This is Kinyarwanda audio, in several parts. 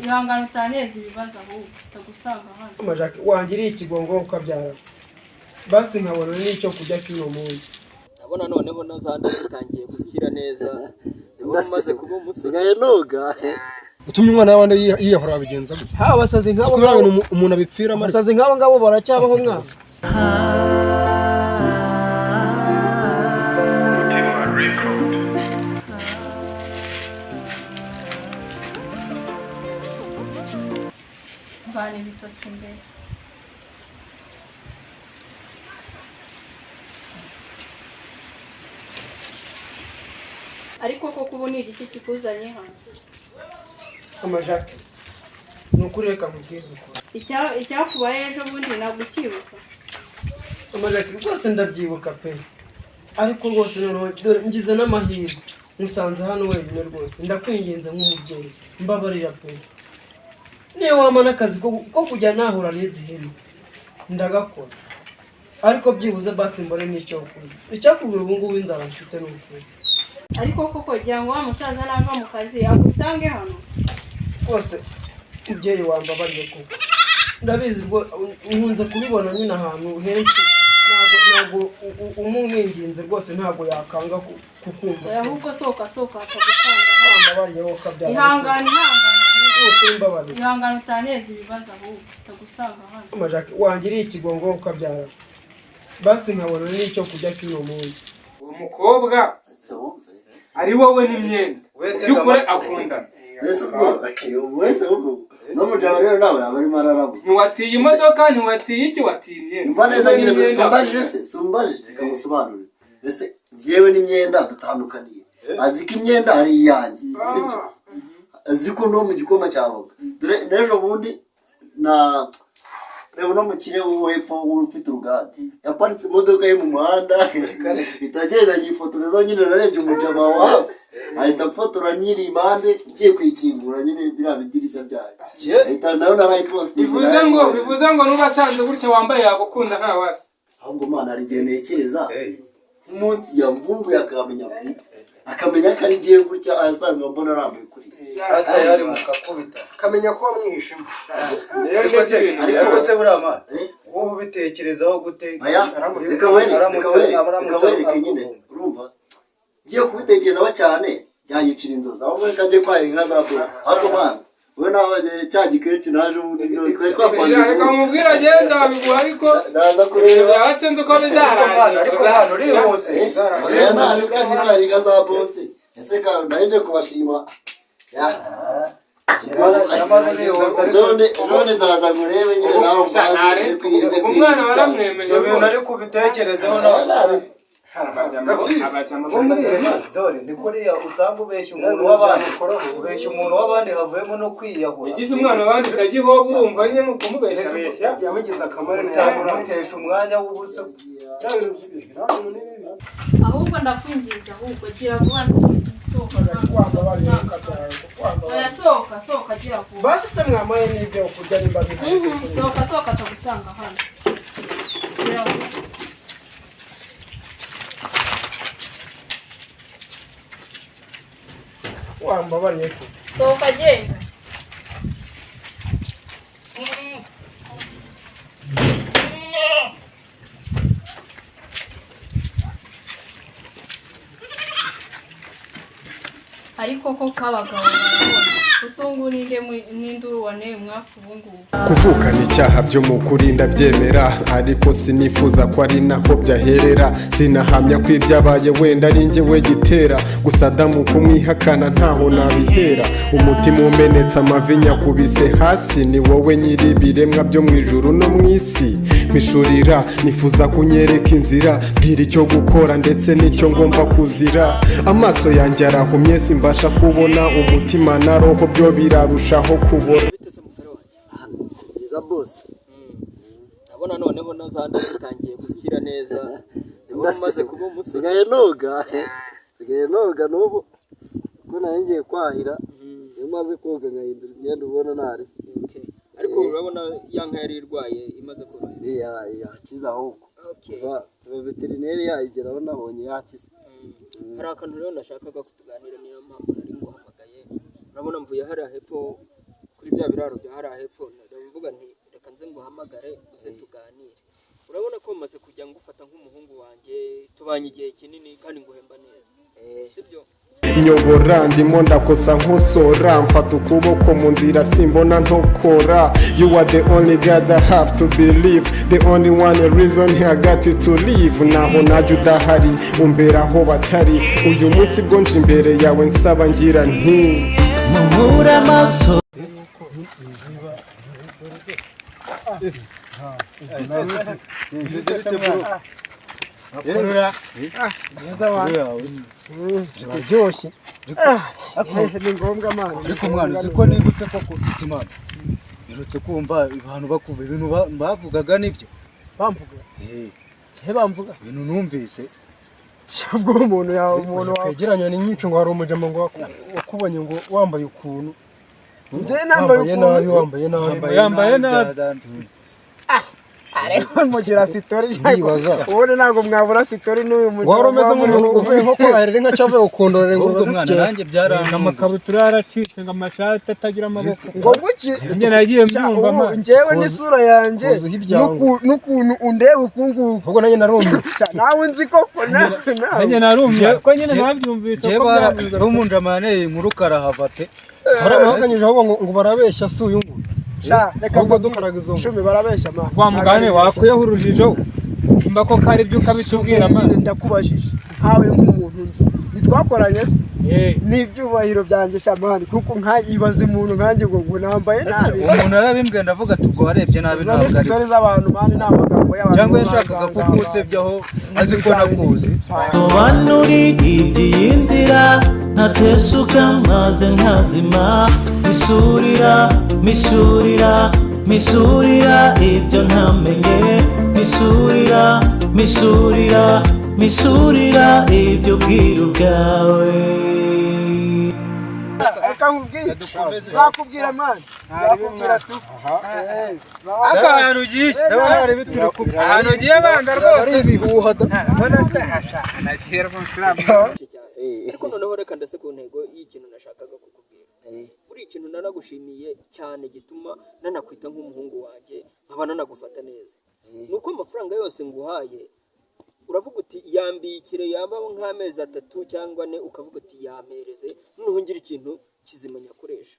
Ihangano utaneza ibibazo ahubwo utagusanga hano. Amajaki wangiriye ikigongo ukabyara. Basi nkabona n'icyo kujya cy'uno munsi. Abona noneho nazandi zitangiye gukira neza. Ndabona maze kuba musigaye noga. Utumye umwana w'abandi yiyahora abigenza gute? Ha basazi nkabo. Kubera umuntu abipfira mari. Basazi nkabo ngabo baracyabaho mwasa. Bane bitoki imbere. Ariko koko ubu ni igiki kikuzanye hano? Amajaki. Nukuri reka mubwize uko. Icyakubaye ejo bundi nagukibuka. Amajaki rwose ndabyibuka pe. Ariko rwose noneho ngize n'amahirwe. Musanze hano wenyine rwose. Ndakwinginze nk'umubyeyi. Mbabarira pe. Niyo wamana akazi ko kujya nahura n'izihene ndagakora ariko byibuze basi mbone n'icyo ukunda icyakubwira ubu ngubu inzara mfite n'ukuri ariko koko gira ngo wa musaza nava mu kazi agusange hano rwose ubyeyi wambabariye koko ndabizi rwo nkunze kubibona nyine ahantu henshi ntabwo umwinginze rwose ntabwo yakanga kukumva ahubwo soka akagusanga wambabariye wo kabyara ihangane ihangane utaneza ibibazo ahubwo utagusanga hano. Amajaki wangiriye ikigongo ukabyara basi nkabona n'icyo kujya cy'uno munsi. Uwo mukobwa ari wowe n'imyenda by'ukuri akundana ntiwatiye imodoka ntiwatiye iki watiye imyenda mva neza nyine sumbaje reka musobanurire ese njyewe n'imyenda dutandukaniye azi ko imyenda ari iyanjye sibyo azi ko no mu gikoma cyaboga dore n'ejo bundi reba no mu kirere hepfo ufite uruganda yaparitse imodoka ye mu muhanda itagenda yifotoreza nyine narebye umujama wawe ahita afotora nyiri impande ngiye kwikingura nyine biriya bidirishya byayo ahita nayo narayiposte bivuze ngo nubasanze gutya wambaye yagukunda nta wasi ahubwo mana ari igihe ntekereza umunsi yamvumbuye akamenya ko ari igihe gutya asanzwe mbona arambuye kuri yari mukakubita kamenya ko wamwishima ariko se burama wowe ubitekerezaho gute zikawereka nyine urumva ngiye kubitekerezaho cyane byanyicira inzozi ahubwo reka njye kwahira inka za bora ariko mana we nawe cya gikenshi naje ubundi twari twapanze reka mubwira agenda babiguha ariko ndaza kureba yasenze uko bizarangira ariko hano uri hose naje kwahira inka za bose ese kandi ndaje kubashima Jone zaza ngurebe nyine nawe mbaze kwije umwana baramwemeje ibintu ari kubitekerezaho nawe dore ni kuriya usanga ubeshya umuntu w'abandi havuyemo no kwiyahura yagize umwana wabandi sagiho bumva nyine mu kumubeshya yamugize akamaro ntamutesha umwanya w'ubusa ahubwo ndakwinginze ahubwo gira vuba soka gira vuba basi se mwamaye n'ibyo kurya nimba soka atagusanga hano wambabariye ko soka genda ariko ko kabagabo barabona usongo n'induru wane mwafu bungu kuvukana icyaha byo mu kurinda byemera ariko sinifuza ko ari nako byaherera sinahamya ko ibyabaye wenda ari njyewe gitera gusa damu kumwihakana ntaho nabihera umutima umenetse amavi nyakubise hasi ni wowe nyiri biremwa byo mu ijuru no mu isi mpishurira nifuza kunyereka inzira bwira icyo gukora ndetse n'icyo ngomba kuzira amaso yanjye arahumye simbasha kubona umutima na roho byo birarushaho kubora byiza boss abona noneho nazandi zitangiye gukira neza ndabona maze kuba musigaye noga n'ubu ko ngiye kwahira iyo maze koga nkahindura imyenda ubona nari ariko urabona ya nka yari irwaye imaze koroha yakize ahubwo kuva veterineri yayigeraho nabonye yakize hari akantu rero nashakaga kutuganira niyo mpamvu nari nguhamagaye urabona mvuye hariya hepfo ku kuri bya biraro bya hariya hepfo ndavuga nti reka nze nguhamagare uze tuganire. Urabona ko maze kujya ngufata nk'umuhungu wanjye, tubanye igihe kinini kandi nguhemba neza, sibyo? nyobora ndimo ndakosa nkosora mfata ukuboko mu nzira simbona ntokora. You are the only God I have to believe, the only one a reason I got to live. Naho najya udahari umbera aho batari, uyu munsi bwo nje imbere yawe nsaba ngira nti muhura amaso. Biraryoshye ni ngombwa amana. ariko mwana uzi ko nibutse koko izimana birutse kumva abantu bakuva ibintu bavugaga nibyo Bamvuga bamvuga ibintu numvise shabwo umuntu kwegeranya ni nyinshi ngo hari umujama ngo wakubonye ngo wambaye ukuntu njye nambaye yambaye nabi. ariko mugira sitori ubone ntabwo mwabura sitori n'uyu mujama waromeze nk'umuntu uvuye nko kwaherera inka cyave ukondorera ngo mwana nanjye byaranga Amakabutura yaracitse ngo amashati atagira amaboko. ngo guki Njye nagiye mbyumva ma. njyewe n'isura yanjye n'ukuntu undeba ukunguku ahubwo nanjye narumye nawe nzi koko Njye narumye ko nyine nabyumvise ko byavuze. umujamane inkuru karahava pe barabahakanyije ahubwo ngo barabeshya si uyu nguyu reka ahubwo dukaraga izo shumi barabeshya ma Wa mugane wakuyeho urujijo mba ko kari byo ukabitubwira ma. ndakubajije nkawe nk'umuntu nzi nitwakoranye se n'ibyubahiro byanjye shamani kuko nkayibaza umuntu nkanjye ngo nambaye nabi umuntu arabimbwe ndavuga ati ubwo warebye nabi ntabwo ari sitori z'abantu mani n'amagambo y'abantu cyangwa yashakaga kukusebyaho azi ko nakuzi Sobanuri iby'iyi nzira ntatesuka maze nkazima misurira ibyo ntamenye misurira ibyo bwiru bwawe. reka nkubwire nakubwira mani nakubwira tu Ahantu ugiye ahantu ugiye banga rwose ari ibihuha mbona se hasha nagiye rwose. Ariko noneho reka ndase ku ntego y'ikintu nashakaga kukubwira. Buri ikintu nanagushimiye cyane gituma nanakwita nk'umuhungu wanjye nkaba nanagufata neza, nuko amafaranga yose nguhaye uravuga uti yambikire yabaho nk'amezi 3 cyangwa 4 ukavuga uti yampereze noneho ngira ikintu kizima nyakoresha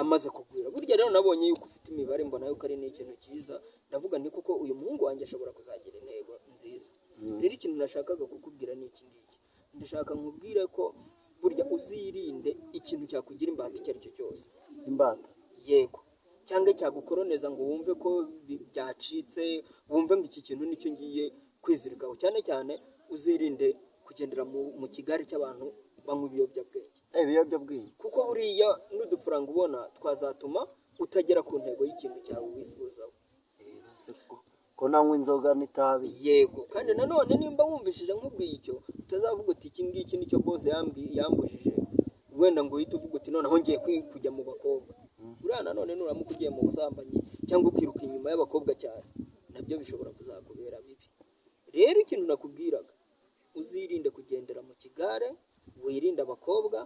amaze kugwira. Burya rero nabonye yuko ufite imibare mbona yuko ari n'ikintu cyiza, ndavuga nti kuko uyu muhungu wanjye ashobora kuzagira intego nziza. Rero ikintu nashakaga kukubwira ni iki ngiki, ndashaka nkubwire ko burya uzirinde ikintu cyakugira imbata icyo ari cyo cyose. imbata Yego, cyangwa cyagukoroneza ngo wumve ko byacitse, wumve ngo iki kintu nicyo ngiye kwizirikaho. Cyane cyane uzirinde kugendera mu kigare cy'abantu banywa ibiyobyabwenge, kuko buriya n'udufaranga ubona twazatuma utagera ku ntego y'ikintu cyawe wifuzaho. ko nanywa inzoga n'itabi. Yego, kandi nanone nimba wumvishije nkubwiye icyo utazavuga uti iki ngiki nicyo boss yambujije, wenda ngo uhite uvuga uti noneho ngiye kujya mu bakobwa. Uriya nanone nuramuka ugiye mu busambanyi cyangwa ukiruka inyuma y'abakobwa cyane, nabyo bishobora kuzakubera bibi. Rero ikintu nakubwiraga, uzirinde kugendera mu kigare, wirinde abakobwa,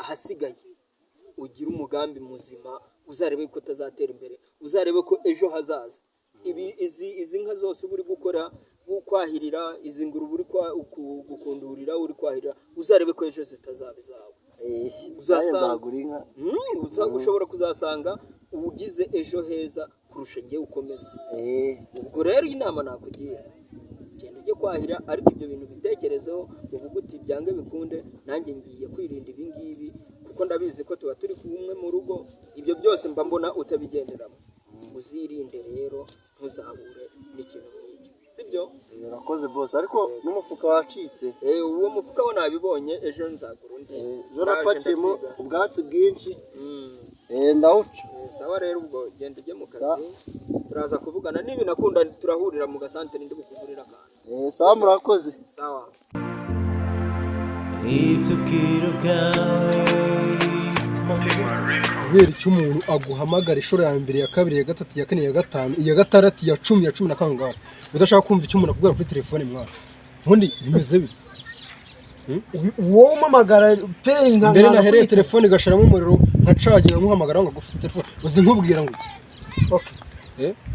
ahasigaye ugira umugambi muzima, uzarebe ko utazatera imbere, uzarebe ko ejo hazaza izi nka zose uri gukora ukwahirira, izi ngurube uri gukundurira uri kwahirira, uzarebe ko ejo zitazaba izawe. Ushobora kuzasanga ugize ejo heza kurusha ngewe ukomeza. Ubwo rero inama nakugira, genda ujye kwahira, ariko ibyo bintu bitekerezeho, uvuga uti byange bikunde nanjye ngiye kwirinda ibi ngibi, kuko ndabizi ko tuba turi kumwe mu rugo, ibyo byose mba mbona utabigenderamo. Uzirinde rero ntuzahure n'ikintu nk'icyo, sibyo? Urakoze boss, ariko n'umufuka wacitse. Uwo mufuka wo nabibonye, ejo nzagura undi. Ejo napakiyemo ubwatsi bwinshi. Ndawuca. Sawa rero, ubwo genda ujye mu kazi, turaza kuvugana, niba nakunda turahurira mu gasantere ndi bukugurira akantu. Sawa, murakoze. Sawa. Ibyo bwiru bwawe. kubera icyo umuntu aguhamagara inshuro ya mbere, ya kabiri, ya gatatu, ya kane, ya gatanu, iya gatandatu, ya cumi, ya 10 na kangahe udashaka kumva icyo umuntu akubwira kuri telefone mwana, ubundi bimeze bite? wowe umamagara pe nka mbere nahereye telefone igashiramo umuriro nkacaginga nkuhamagara ngo gufite telefone uzi nkubwira ngo iki okay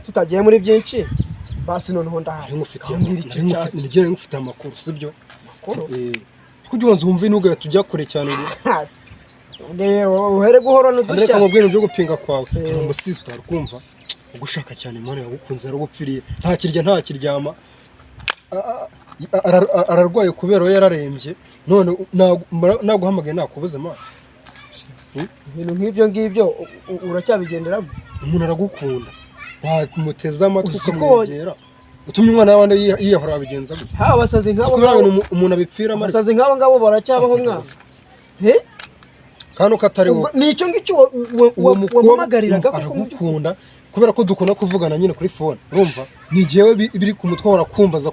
tutagiye muri byinshi basi noneho ndahari nigere ngufite amakuru sibyo kugira ngo nzumve nuga tujya kure cyane uhere guhora n'udushya ariko mubwira byo gupinga kwawe umusista kumva ugushaka cyane Imana yagukunze aragupfiriye nta kirya nta kiryama ararwaye kubera yararembye none naguhamagaye nakubuze Imana ibintu nk'ibyo ngibyo uracyabigenderamo umuntu aragukunda wamuteza amatwi ukamwegera utumye umwana w'abandi yiyahora abigenza gute abasazi nk'abo umuntu abipfira abasazi nk'abo ngabo baracyabaho mwana kandi ukatari wowe nicyo ngicyo wamamagariraga aragukunda kubera ko dukunda kuvugana nyine kuri phone urumva ni jewe biri ku mutwe warakumbaza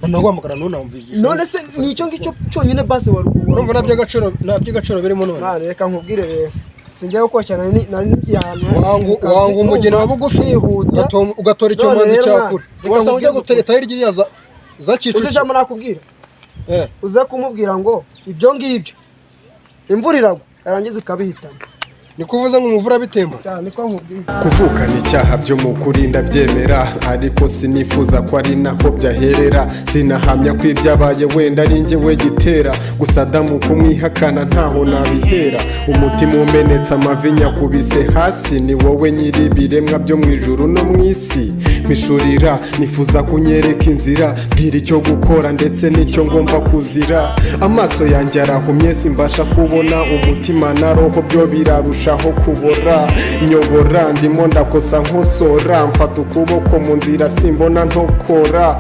nanaguhamagara nunamviye none se nicyo ngicyo cyonyine base urumva naby'agaciro birimo none reka nkubwire rero sinjye uko cyane nari nigihano wangu umugeni wa bugufi ugatora icyo manzi cyakure wasa ujya gutereta hirya za Kicukiro uzijamo nakubwira uza kumubwira ngo ibyo ngibyo imvura iragwa yarangiza ikabihitana ni kuvuza ngo umuvura bitemba kuvuka ni icyaha byo mu kuri ndabyemera ariko sinifuza ko ari naho byaherera sinahamya ko ibyabaye wenda ari njyewe gitera gusa damu kumwihakana ntaho nabihera umutima umenetse amavi nyakubise hasi ni wowe nyiri ibiremwa byo mu ijuru no mu isi mpishurira nifuza kunyereka inzira bwira icyo gukora ndetse n'icyo ngomba kuzira amaso yanjye arahumye simbasha kubona umutima na roho byo birarusha aho kubora nyobora ndimo ndakosa nkosora mfata ukuboko mu nzira simbona ntokora